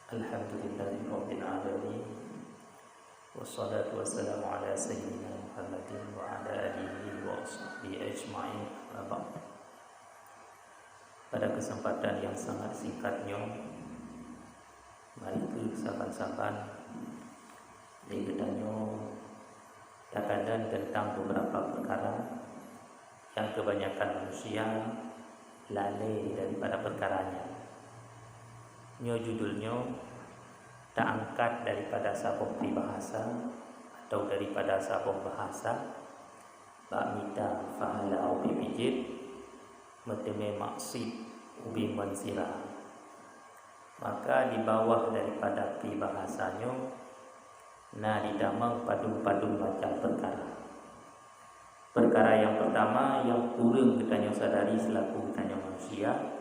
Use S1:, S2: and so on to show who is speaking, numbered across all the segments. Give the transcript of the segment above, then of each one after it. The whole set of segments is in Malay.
S1: Alhamdulillahirabbil alamin. Wassalatu wassalamu ala sayyidina Muhammadin wa ala alihi wa sahbihi ajma'in. Pada kesempatan yang sangat singkatnya, mari kita saban-saban bertanya tentang beberapa perkara yang kebanyakan manusia lalai daripada perkaranya. Judulnya tak angkat daripada sabuk peribahasa atau daripada sabuk bahasa bak mita fahala ubi pijit meteme maksud ubi mansira. Maka di bawah daripada peribahasanya didamang padu-padu macam perkara. Perkara yang pertama yang kurang kita sadari selaku kita manusia,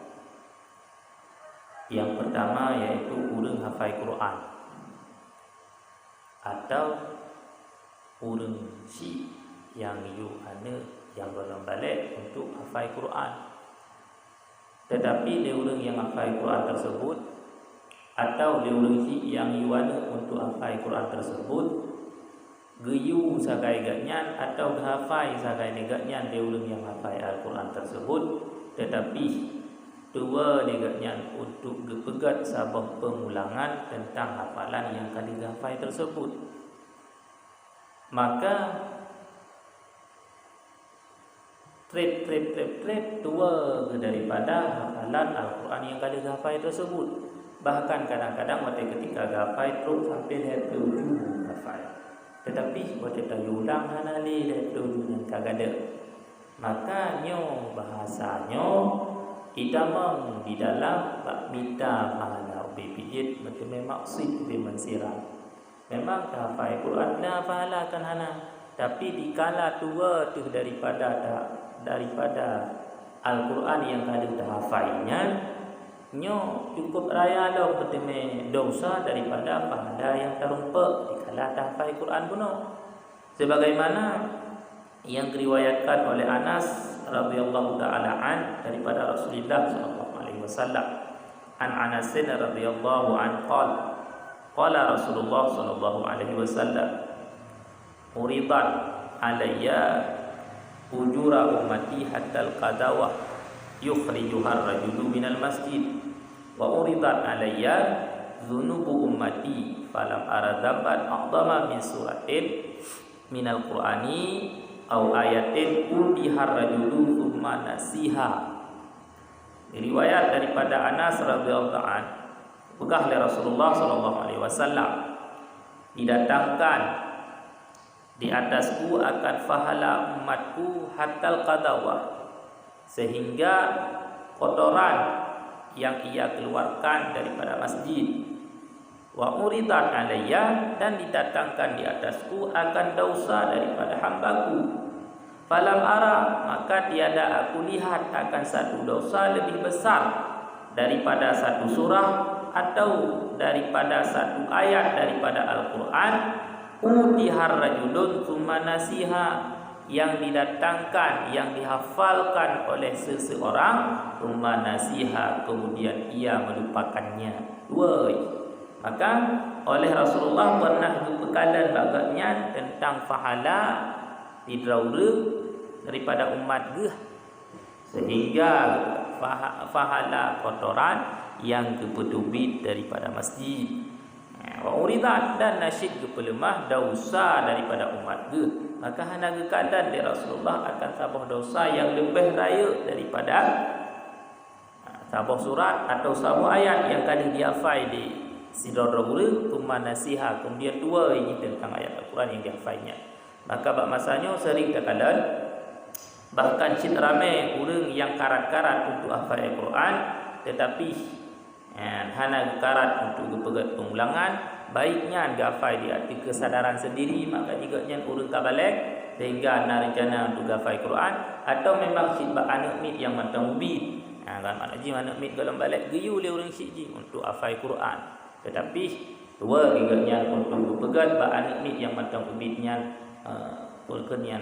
S1: yang pertama yaitu urang hafal Quran atau urang si yang yang belum balik untuk hafal Quran. Tetapi dia urang yang hafal Quran tersebut atau dia urang si yang untuk hafal Quran tersebut geyu sakai gatnyan atau hafal sakai negatnyan dia urang yang hafal Al-Quran tersebut, tetapi dua negaknya untuk gepegat sabah pengulangan tentang hafalan yang kali hafal tersebut. Maka trip dua daripada hafalan Al-Quran yang kali hafal tersebut. Bahkan kadang-kadang waktu ketika hafal terus sampai dari ujung hafal, tetapi waktu ulang hanali dari ujung yang kagada. Maka bahasanya idamang di dalam bak mita pahala ubi pijit macam maksud ubi mansira. Memang hafal Quran pahala kan hana, tapi dikala tua tu daripada Al-Quran yang ada hafalnya cukup raya dah bertemu dosa daripada pahala yang terumpak dikala hafal Quran puno. Sebagaimana yang diriwayatkan oleh Anas radhiyallahu taala daripada Rasulullah sallallahu alaihi wasallam. An Anas radhiyallahu qala Rasulullah sallallahu alaihi wasallam, uridat alayya ujura ummati hatta al-qadawah yukhrijuha ar-rajulu minal masjid wa uridat alayya dhunubu ummati falam ara dhanban a'dama min suratin minal qur'ani au ayatin udihar rajulu thumma nasiha. Riwayat daripada Anas radhiyallahu anhu, begah oleh Rasulullah sallallahu alaihi wasallam, didatangkan di atasku akan pahala umatku hatal qadawah, sehingga kotoran yang ia keluarkan daripada masjid, wa uridat alayya, dan didatangkan di atasku akan dosa daripada hambaku. Falam ara, maka tiada aku lihat akan satu dosa lebih besar daripada satu surah atau daripada satu ayat daripada Al-Quran utihar rajulun tsumma nasiha, yang didatangkan, yang dihafalkan oleh seseorang tsumma nasiha, kemudian ia melupakannya. Maka oleh Rasulullah pernah dibekalan bagainya tentang pahala didraura daripada umat geh, sehingga pahala kotoran yang kepetubit daripada masjid. Wa uridat, dan nasyid kepelemah dosa daripada umat geh. Maka hana kekalan di Rasulullah akan sabah dosa yang lebih raya daripada sabah surat atau sabah ayat yang kali dihafal di sidar rasul thumma nasiha, kemudian dua ini tentang ayat Al-Quran yang dihafalnya. Maka bak masanya sering terkalan, bahkan cit ramai orang yang karat-karat untuk hafal Al-Quran, tetapi hana karat untuk pegat pengulangan, baiknya hafal di hati kesadaran sendiri. Maka jika orang kabalik sehingga rencana untuk hafal Al-Quran, atau memang cit bak anak mit yang matang ubi, kan anak mit kalau balik geyu le orang cit untuk hafal Al-Quran, tetapi dua giganya untuk pegat bak anak mit yang matang ubitnya perkenian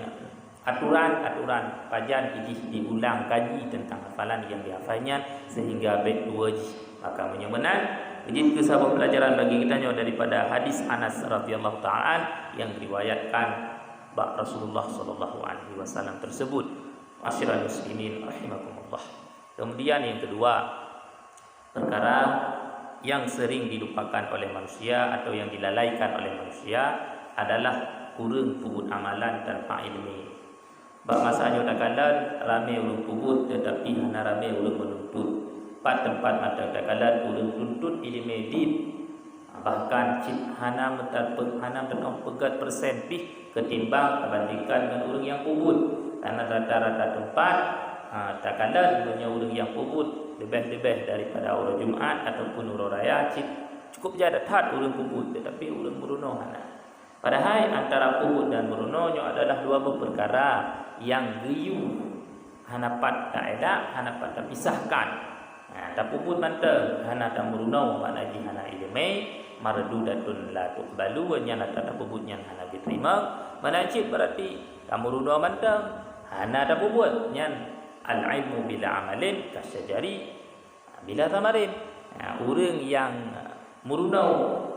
S1: aturan-aturan pajan ijih diulang kaji tentang hafalan yang dihafalnya sehingga baik dua. Maka menyebenan Jadi sebuah pelajaran bagi kita daripada hadis Anas radhiyallahu taala yang diriwayatkan bak Rasulullah sallallahu alaihi wasallam tersebut. Masyiral muslimin rahimakumullah. Kemudian yang kedua, perkara yang sering dilupakan oleh manusia atau yang dilalaikan oleh manusia adalah kurang puput amalan tanpa ilmu. Bak masanya takalan ramai ulun puput tetapi hana ramai ulun menuntut. Pat tempat mata takalan ulun tuntut ilmu dit. Bahkan cip hana menang pegat persen pih ketimbang bandingkan dengan orang yang puput. Karena rata-rata tempat takalan punya orang yang puput lebih-lebih daripada orang Jumaat ataupun orang raya cip cukup jadat hat orang puput tetapi orang meruno hana. Padahal antara puput dan meruno adalah dua perkara yang giyu hanapat kaedah hanapat terpisahkan. Tak puput manteng hana tak meruno makna ji hana ilmu mardudatun la tuqbalu nya tak puputnya hana diterima. Mana cip berarti tak meruno manteng hana tak puput nya al-ilmu bila amalin kasyajari bila tamarin. Orang yang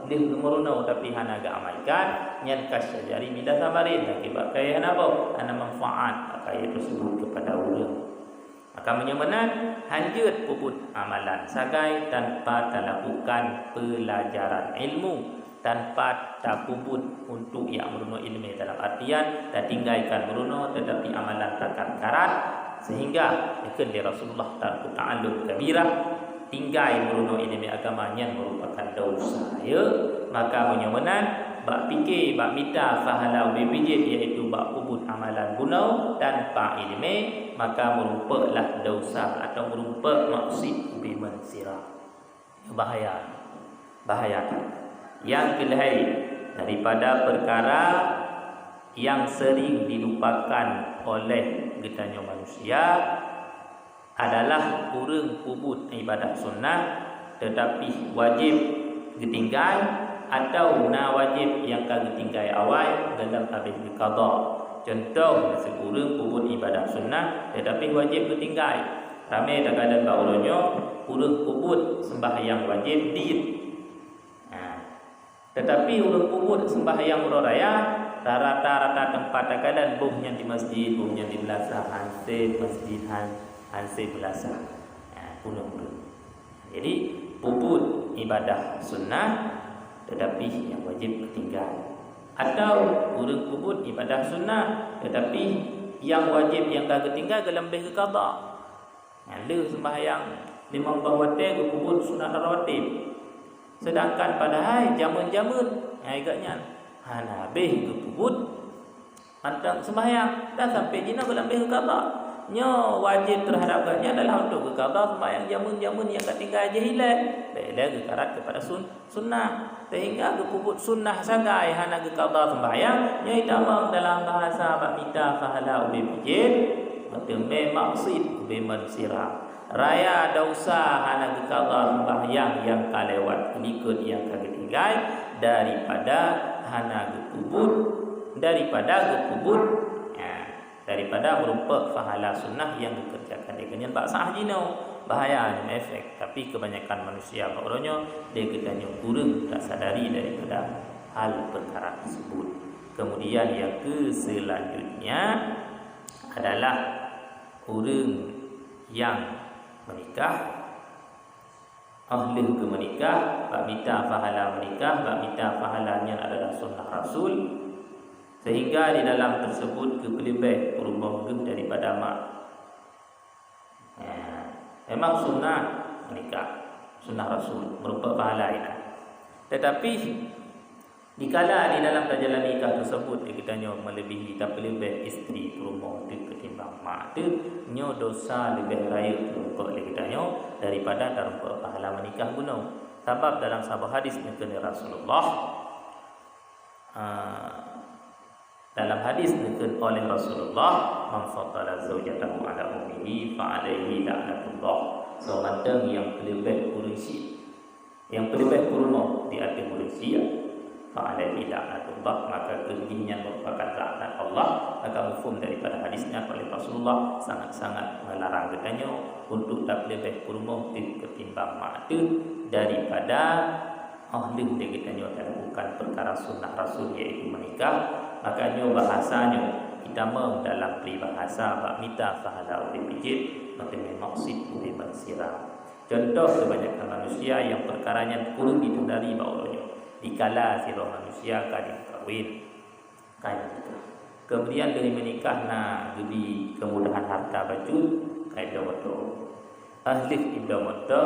S1: dia merunau tapi hana ga amalkan nya kasyajari bila tamarin akibat kaya apa hana manfaat kaya tersebut kepada orang. Maka menyemenan hanjut puput amalan sagai tanpa lakukan pelajaran ilmu, tanpa tak puput untuk yang meruno ilmu dalam artian tak tinggalkan meruno tetapi amalan takkan karat sehingga ikut di Rasulullah ta'allum kabirah tinggal meruno ilmu agama yang merupakan dosa ya. Maka menyemenan bak fikir bak minta fahalau bibijit iaitu bak puput amalan gunau tanpa ilmu maka merupakan dosa atau merupakan maksud bimansirah. Bahaya. Yang kelihai daripada perkara yang sering dilupakan oleh getanya manusia adalah kurang puput ibadat sunnah tetapi wajib ditinggal atau wajib yang kagak tinggal awal dalam habis qada. Contoh sekurang puput ibadah sunnah tetapi wajib ditinggal. Ramai terkadang baulonyo kurang puput sembahyang wajib diit. Tetapi urang puput sembahyang raya rata-rata tempat terkadang buhnya di masjid, buhnya di belasah hansip masjid hansip belasah. Kurang. Jadi puput ibadah sunnah tetapi yang wajib ketinggal atau urang puput ibadah sunnah tetapi yang wajib yang tak ketinggal lebih ke qada. Ada sembahyang 5 waktu ke puput sunat rawatib. Sedangkan padahal jamun-jamun agaknya hana habis ke puput antang sembahyang dan sampai jina lebih ke qada. Nyo wajib terhadap ganya adalah untuk ke qada sembahyang jamun-jamun yang ketinggal aja hilang. Bela ke karat kepada sunnah sehingga ke puput sunnah sagai hana ke qada sembahyang nyai tamang dalam bahasa bab mita fahala ubi bijil bertemu maksud ubi mansira raya dosa hana ke qada sembahyang yang kalewat ikut yang ketinggal daripada hana ke puput daripada berupa fahala sunnah yang dikerjakan dengan bak sah jino bahaya efek. Tapi kebanyakan manusia orangnya dia ketanya kurang tak sadari daripada hal perkara tersebut. Kemudian yang selanjutnya adalah orang yang menikah ahli ke menikah bak minta pahala menikah bak minta pahalanya adalah sunnah Rasul sehingga di dalam tersebut lebih berubah daripada mak. Memang sunnah menikah, sunnah Rasul merupakan pahala ini. Tetapi dikala di dalam perjalanan nikah tersebut kita melebihi tak lebih isteri rumah itu ketimbang mak itu nyo dosa lebih raya untuk kita daripada terumpa pahala menikah gunung. Sebab dalam sebuah hadis dari Rasulullah dalam hadis dikatakan oleh Rasulullah man faddala zawjatahu ala ummihi fa alaihi la'natullah. Seorang yang lebih kursi yang lebih kurma di atas manusia fa alaihi la'natullah maka keginya merupakan laknat Allah. Maka mafhum daripada hadisnya oleh Rasulullah sangat-sangat melarang katanya untuk tak lebih kurma ketimbang mak tu daripada ahli dia kita lakukan perkara sunnah Rasul iaitu menikah. Makanya bahasanya kita dalam peribahasa bak mita fahala oleh pijit maksudnya maksud oleh bersirah. Contoh kebanyakan manusia yang perkaranya kurang ditundari bawahnya dikala sirah manusia kadang kahwin kain kita. Kemudian dari menikah jadi kemudahan harta baju kain domoto. Ahli idomoto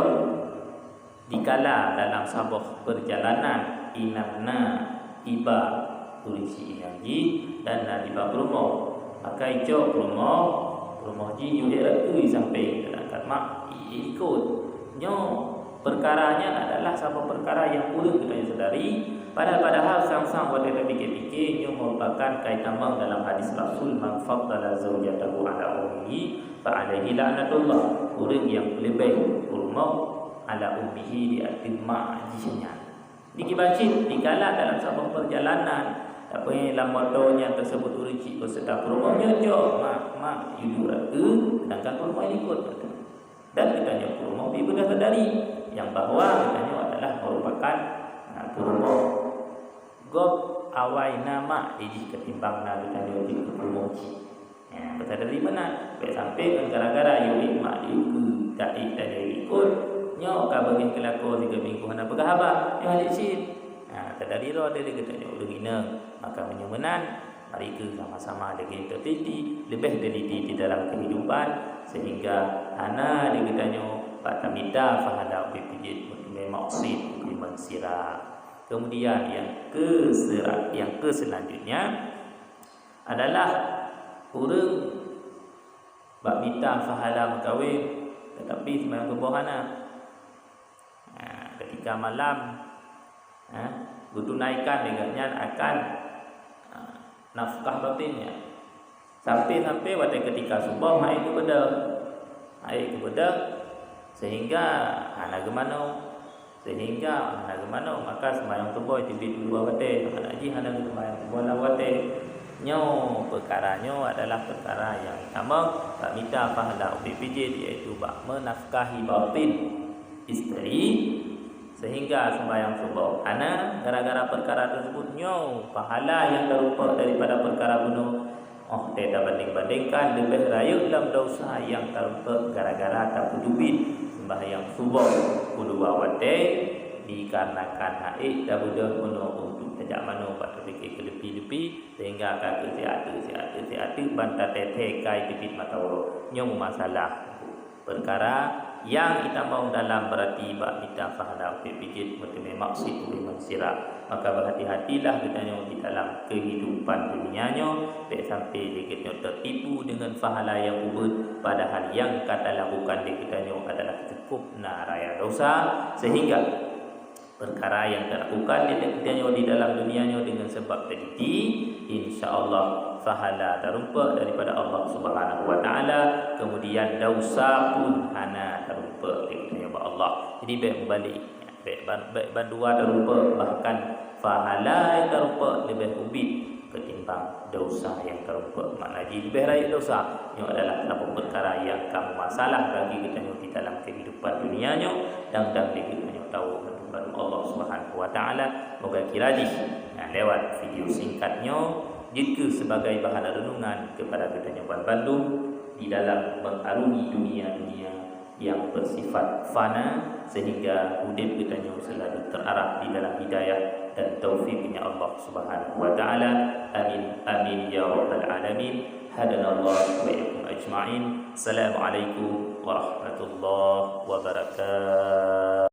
S1: dikala dalam sabah perjalanan inakna iba tulisi inanji dan iba rumah maka ijo rumah ji yudia tu sampai dekat mak ikut nyo perkaranya adalah sabah perkara yang perlu kita sedari padahal sang-sang buat kita fikir-fikir nyo merupakan kaitan dalam hadis Rasul man faddala zawjatahu ala ummihi fa alaihi la'natullah orang yang lebih rumah ala ummihi di atimma jisnya dikibacit dikala dalam sebuah perjalanan apa yang dalam motornya tersebut uruci beserta rumahnya jo mak yudura sedangkan rumah ini ikut dan kitanya rumah ibu dah sadari yang bahwa kitanya adalah merupakan rumah gob awai nama iji ketimbang kitanya di rumah betul dari mana sampai kan gara-gara yuri mak diuku tak ikut nyo ka bagi kelako 3 minggu hana bergahabat yang ada sin tadari ro dia kata nyo ulungina maka menyumenan mari ke sama-sama dengan tertiti lebih teliti di dalam kehidupan sehingga hana dia kata nyo patamita fahada bipijit memang maksud iman sirah. Kemudian yang selanjutnya adalah urang bak minta fahala berkahwin tetapi sembahyang kebohana ketika malam ditunaikan dengannya akan nafkah batinnya sampai waktu ketika subuh air itu beda sehingga anak gemano maka sembahyang subuh itu 2 waktu anak haji anak sembahyang subuh 6 waktu nyo perkaranya adalah perkara yang sama bak minta pahala BPJ iaitu bak menafkahi batin isteri sehingga sembahyang subuh ana gara-gara perkara tersebut nyo pahala yang terupa daripada perkara bunuh tidak banding-bandingkan lebih rayuk dalam dosa yang terupa gara-gara tak pedubit sembahyang subuh 2 waktu dikarenakan haid dah budak bunuh untuk tajak mano pada fikir ke lebih-lebih sehingga akan siatu bantah teteh kai tipit mata uro nyo masalah perkara yang kita mau dalam berarti bak kita faham fikir betul maksud iman sirah maka berhati-hatilah kita di dalam kehidupan dunianya sampai kita tertipu dengan pahala yang ubud padahal yang kata lakukan kita adalah cukup raya dosa sehingga perkara yang dilakukan di dalam dunianya dengan sebab teliti insya-Allah pahala terumpa daripada Allah Subhanahu wa taala kemudian dosa pun hana terumpa daripada Allah. Jadi baik berbalik baik bandua terumpa bahkan pahala yang terumpa lebih ubit ketimbang dosa yang terumpa. Maknanya lebih raih dosa yang adalah satu perkara yang kamu masalah bagi kita di dalam kehidupan dunianya dan kita tahu kepada Allah Subhanahu wa taala. Moga kirani lewat video singkatnya jika sebagai bahan renungan kepada kita Puan Bandung di dalam mengarungi dunia-dunia yang bersifat fana sehingga hidup kita selalu terarah di dalam hidayah dan taufiknya Allah Subhanahu wa taala. Amin amin ya rabbal alamin. Hadanallahu wa iyyakum ajma'in. Assalamualaikum warahmatullahi wabarakatuh.